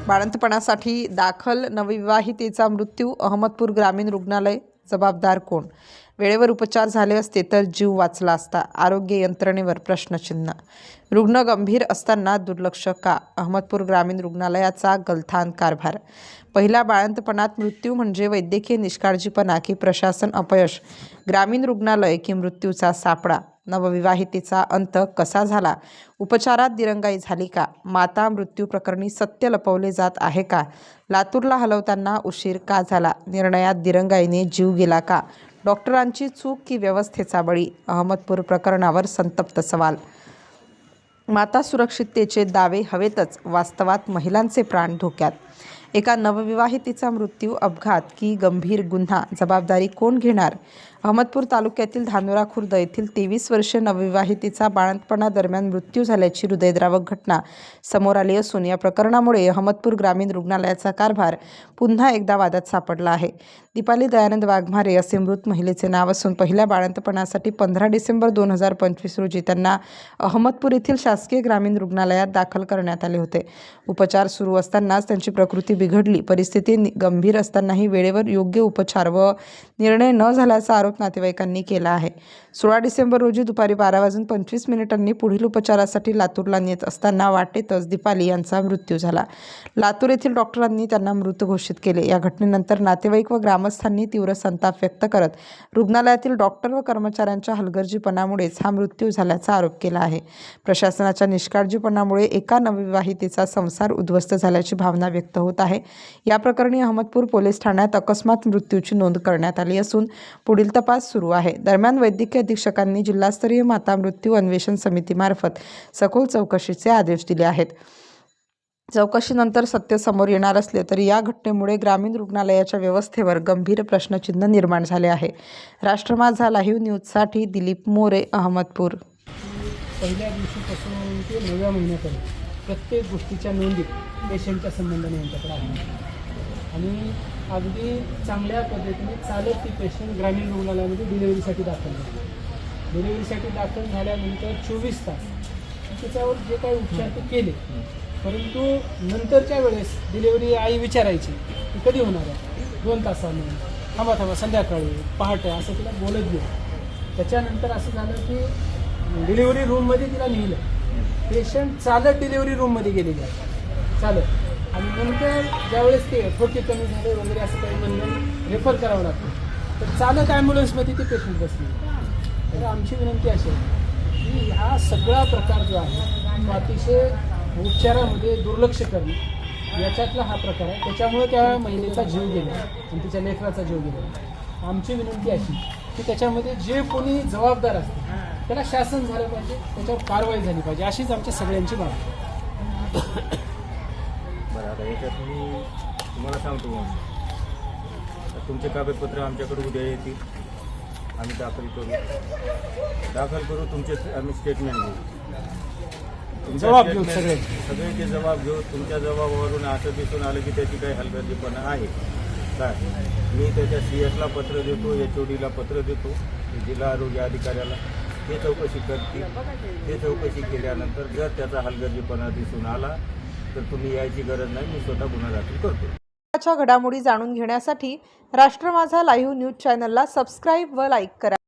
बाळंतपणासाठी दाखल नवविवाहितेचा मृत्यू, अहमदपूर ग्रामीण रुग्णालय, जबाबदार कोण? वेळेवर उपचार झाले असते तर जीव वाचला असता. आरोग्य यंत्रणेवर प्रश्नचिन्ह. रुग्ण गंभीर असताना दुर्लक्ष का? अहमदपूर ग्रामीण रुग्णालयाचा गलथान कारभार. पहिल्या बाळंतपणात मृत्यू म्हणजे वैद्यकीय निष्काळजीपणा की प्रशासन अपयश? ग्रामीण रुग्णालय की मृत्यूचा सापळा? नवविवाहितेचा अंत कसा झाला? उपचारात दिरंगाई झाली का? माता मृत्यू प्रकरणी सत्य लपवले जात आहे का? लातूरला हलवताना उशीर का झाला? निर्णयात दिरंगाईने जीव गेला का? डॉक्टरांची चूक की व्यवस्थेचा बळी? अहमदपूर प्रकरणावर संतप्त सवाल. माता सुरक्षिततेचे दावे हवेतच, वास्तवात महिलांचे प्राण धोक्यात. एका नवविवाहितेचा मृत्यू अपघात की गंभीर गुन्हा? जबाबदारी कोण घेणार? अहमदपूर तालुक्यातील धानोरा खुर्द येथील 23 वर्षीय नवविवाहितेचा बाळंतपणादरम्यान मृत्यू झाल्याची हृदयद्रावक घटना समोर आली असून या प्रकरणामुळे अहमदपूर ग्रामीण रुग्णालयाचा कारभार पुन्हा एकदा वादात सापडला आहे. दीपाली दयानंद वाघमारे असे मृत महिलेचे नाव असून पहिल्या बाळंतपणासाठी 15 डिसेंबर 2025 रोजी त्यांना अहमदपूर येथील शासकीय ग्रामीण रुग्णालयात दाखल करण्यात आले होते. उपचार सुरू असतानाच त्यांची प्रकृती बिघडली. परिस्थिती गंभीर असतानाही वेळेवर योग्य उपचार व निर्णय न झाल्याचा आरोप नातेवाईकांनी केला आहे. 16 डिसेंबर रोजी दुपारी 12:25 पुढील उपचारासाठी लातूरला नेत असताना वाटेतच दीपाली यांचा मृत्यू झाला. लातूर येथील डॉक्टरांनी त्यांना मृत घोषित केले. या घटनेनंतर नातेवाईक व ग्रामस्थांनी तीव्र संताप व्यक्त करत रुग्णालयातील डॉक्टर व कर्मचाऱ्यांच्या हलगर्जीपणामुळेच हा मृत्यू झाल्याचा आरोप केला आहे. प्रशासनाच्या निष्काळजीपणामुळे एका नवविवाहितेचा संसार उद्ध्वस्त झाल्याची भावना व्यक्त होत आहे. या प्रकरणी अहमदपूर पोलीस ठाण्यात अकस्मात मृत्यूची नोंद करण्यात आली असून पुढील तपास सुरू आहे. दरम्यान वैद्यकीय अधीक्षकांनी जिल्हास्तरीय माता मृत्यू अन्वेषण समितीमार्फत सखोल चौकशीचे आदेश दिले आहेत. चौकशीनंतर सत्य समोर येणार असले तरी या घटनेमुळे ग्रामीण रुग्णालयाच्या व्यवस्थेवर गंभीर प्रश्नचिन्ह निर्माण झाले आहे. राष्ट्र माझा लाईव्ह न्यूजसाठी दिलीप मोरे, अहमदपूर. पहिल्या दिवशीपासून ते 9व्या महिन्यापर्यंत प्रत्येक गोष्टीच्या नोंदी पेशंटच्या संबंधाने यांच्याकडे आहे आणि अगदी चांगल्या पद्धतीने चालत ती पेशंट ग्रामीण रुग्णालयामध्ये डिलिव्हरीसाठी दाखल झाली. डिलिव्हरीसाठी दाखल झाल्यानंतर 24 तास त्याच्यावर जे काही उपचार ते केले, परंतु नंतरच्या वेळेस डिलिव्हरी आई विचारायची की कधी होणार आहे, 2 तासांनी, थांबा संध्याकाळी, पहाटे, असं तिला बोलत गेलं. त्याच्यानंतर असं झालं की डिलिव्हरी रूममध्ये तिला नेलं. पेशंट चालत डिलिव्हरी रूममध्ये गेलेली आहे, चालत. आणि नंतर ज्यावेळेस ते ठोके कमी झाले वगैरे असं काही म्हणून रेफर करावं लागतं, तर चालत ॲम्ब्युलन्समध्ये ते पेशंट बसले. तर आमची विनंती अशी आहे की हा सगळा प्रकार जो आहे तो अतिशय उपचारामध्ये दुर्लक्ष करणे याच्यातला हा प्रकार आहे. त्याच्यामुळे त्या महिलेचा जीव गेला आणि तिच्या लेकराचा जीव गेला. आमची विनंती अशी की त्याच्यामध्ये जे कोणी जबाबदार असते त्याला शासन झालं पाहिजे, त्याच्यावर कारवाई झाली पाहिजे, अशीच आमच्या सगळ्यांची मागणी. बरं, आता याच्यात मी तुम्हाला सांगतो, तुमचे कागदपत्र आमच्याकडे उद्या येतील, आम्ही दाखल करू तुमचे आम्ही स्टेटमेंट घेऊ, जबाब घेऊ, सगळ्यांचे जबाब घेऊ. तुमच्या जबाबावरून असं दिसून आलं की त्याची काही हलगर्जीपणा आहे काय, मी त्याच्या CS ला पत्र देतो, HOD ला पत्र देतो, जिल्हा आरोग्य अधिकाऱ्याला. ते चौकशी करतील. ते चौकशी केल्यानंतर जर त्याचा हलगर्जीपणा दिसून आला तर तुम्ही यायची गरज नाही, मी स्वतः गुन्हा दाखल करतो. घडामोडी जाणून घेण्यासाठी राष्ट्र माझा लाईव्ह न्यूज चॅनलला सबस्क्राईब व लाईक करा.